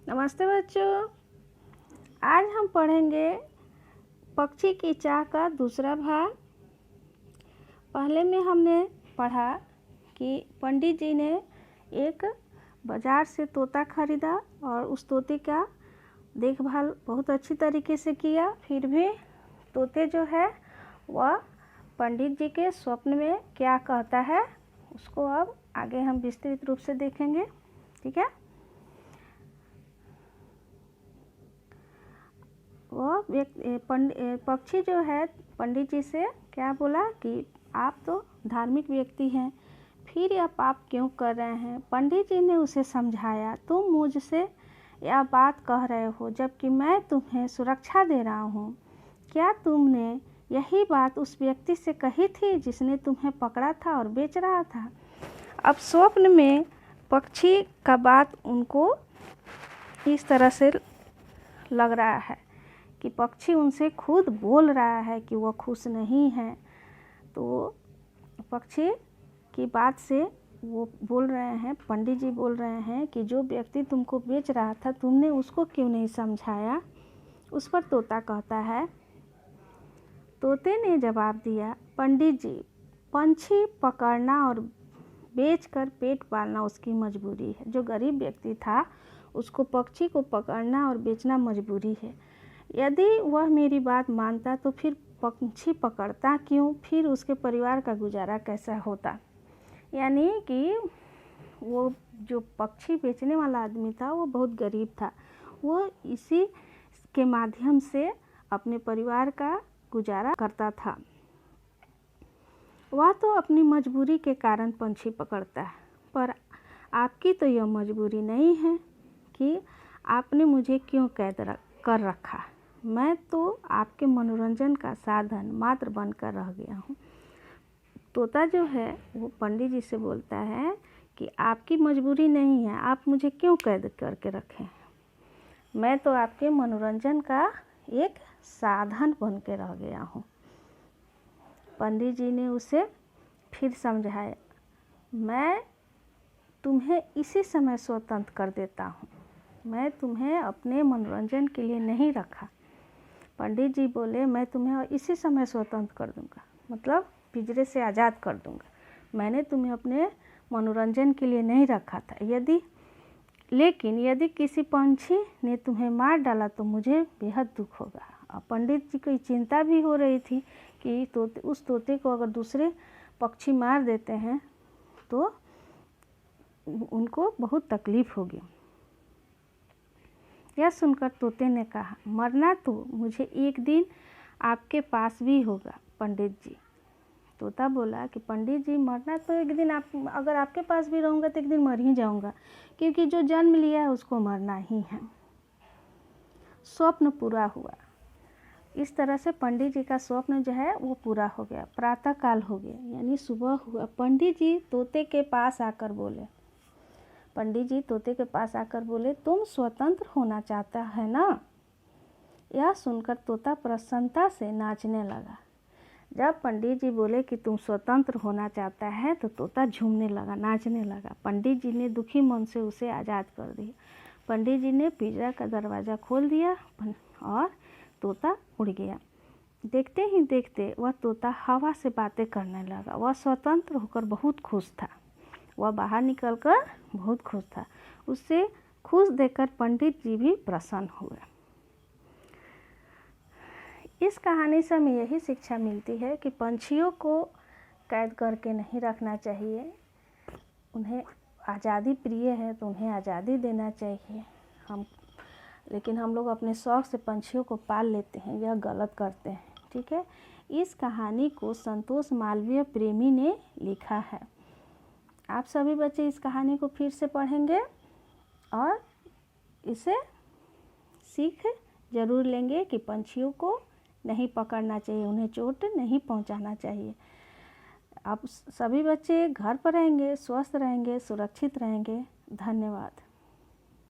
नमस्ते बच्चों। आज हम पढ़ेंगे पक्षी की चाह का दूसरा भाग। पहले में हमने पढ़ा कि पंडित जी ने एक बाज़ार से तोता खरीदा और उस तोते का देखभाल बहुत अच्छी तरीके से किया। फिर भी तोते जो है वह पंडित जी के स्वप्न में क्या कहता है उसको अब आगे हम विस्तृत रूप से देखेंगे। ठीक है। वो पक्षी जो है पंडित जी से क्या बोला कि आप तो धार्मिक व्यक्ति हैं, फिर यह पाप क्यों कर रहे हैं। पंडित जी ने उसे समझाया, तुम मुझसे यह बात कह रहे हो जबकि मैं तुम्हें सुरक्षा दे रहा हूँ। क्या तुमने यही बात उस व्यक्ति से कही थी जिसने तुम्हें पकड़ा था और बेच रहा था। अब स्वप्न में पक्षी का बात उनको इस तरह से लग रहा है कि पक्षी उनसे खुद बोल रहा है कि वह खुश नहीं है। तो पक्षी की बात से वो बोल रहे हैं, पंडित जी बोल रहे हैं कि जो व्यक्ति तुमको बेच रहा था तुमने उसको क्यों नहीं समझाया। उस पर तोता कहता है, तोते ने जवाब दिया, पंडित जी, पंछी पकड़ना और बेचकर पेट पालना उसकी मजबूरी है। जो गरीब व्यक्ति था उसको पक्षी को पकड़ना और बेचना मजबूरी है। यदि वह मेरी बात मानता तो फिर पंछी पकड़ता क्यों, फिर उसके परिवार का गुजारा कैसा होता। यानी कि वो जो पक्षी बेचने वाला आदमी था वो बहुत गरीब था। वो इसी के माध्यम से अपने परिवार का गुजारा करता था। वह तो अपनी मजबूरी के कारण पंछी पकड़ता है, पर आपकी तो यह मजबूरी नहीं है कि आपने मुझे क्यों कैद कर रखा। मैं तो आपके मनोरंजन का साधन मात्र बनकर रह गया हूँ। तोता जो है वो पंडित जी से बोलता है कि आपकी मजबूरी नहीं है, आप मुझे क्यों कैद करके रखें। मैं तो आपके मनोरंजन का एक साधन बन के रह गया हूँ। पंडित जी ने उसे फिर समझाया, मैं तुम्हें इसी समय स्वतंत्र कर देता हूँ, मैं तुम्हें अपने मनोरंजन के लिए नहीं रखा। पंडित जी बोले, मैं तुम्हें इसी समय स्वतंत्र कर दूंगा, मतलब पिंजरे से आज़ाद कर दूंगा। मैंने तुम्हें अपने मनोरंजन के लिए नहीं रखा था। लेकिन यदि किसी पंछी ने तुम्हें मार डाला तो मुझे बेहद दुख होगा। अब पंडित जी को चिंता भी हो रही थी कि उस तोते को अगर दूसरे पक्षी मार देते हैं तो उनको बहुत तकलीफ होगी। यह सुनकर तोते ने कहा, मरना तो मुझे एक दिन आपके पास भी होगा पंडित जी। तोता बोला कि पंडित जी, मरना तो एक दिन अगर आपके पास भी रहूँगा तो एक दिन मर ही जाऊँगा, क्योंकि जो जन्म लिया है उसको मरना ही है। स्वप्न पूरा हुआ। इस तरह से पंडित जी का स्वप्न जो है वो पूरा हो गया। प्रातः काल हो गया, यानी सुबह हुआ। पंडित जी तोते के पास आकर बोले, तुम स्वतंत्र होना चाहता है ना। यह सुनकर तोता प्रसन्नता से नाचने लगा। जब पंडित जी बोले कि तुम स्वतंत्र होना चाहता है तो तोता झूमने लगा, नाचने लगा। पंडित जी ने दुखी मन से उसे आज़ाद कर दिया। पंडित जी ने पिंजरा का दरवाज़ा खोल दिया और तोता उड़ गया। देखते ही देखते वह तोता हवा से बातें करने लगा। वह स्वतंत्र होकर बहुत खुश था। वह बाहर निकलकर बहुत खुश था। उससे खुश देखकर पंडित जी भी प्रसन्न हुए। इस कहानी से हमें यही शिक्षा मिलती है कि पंछियों को कैद करके नहीं रखना चाहिए। उन्हें आज़ादी प्रिय है तो उन्हें आज़ादी देना चाहिए। लेकिन हम लोग अपने शौक़ से पंछियों को पाल लेते हैं, यह गलत करते हैं। ठीक है। इस कहानी को संतोष मालवीय प्रेमी ने लिखा है। आप सभी बच्चे इस कहानी को फिर से पढ़ेंगे और इसे सीख ज़रूर लेंगे कि पंछियों को नहीं पकड़ना चाहिए, उन्हें चोट नहीं पहुंचाना चाहिए। आप सभी बच्चे घर पर रहेंगे, स्वस्थ रहेंगे, सुरक्षित रहेंगे। धन्यवाद।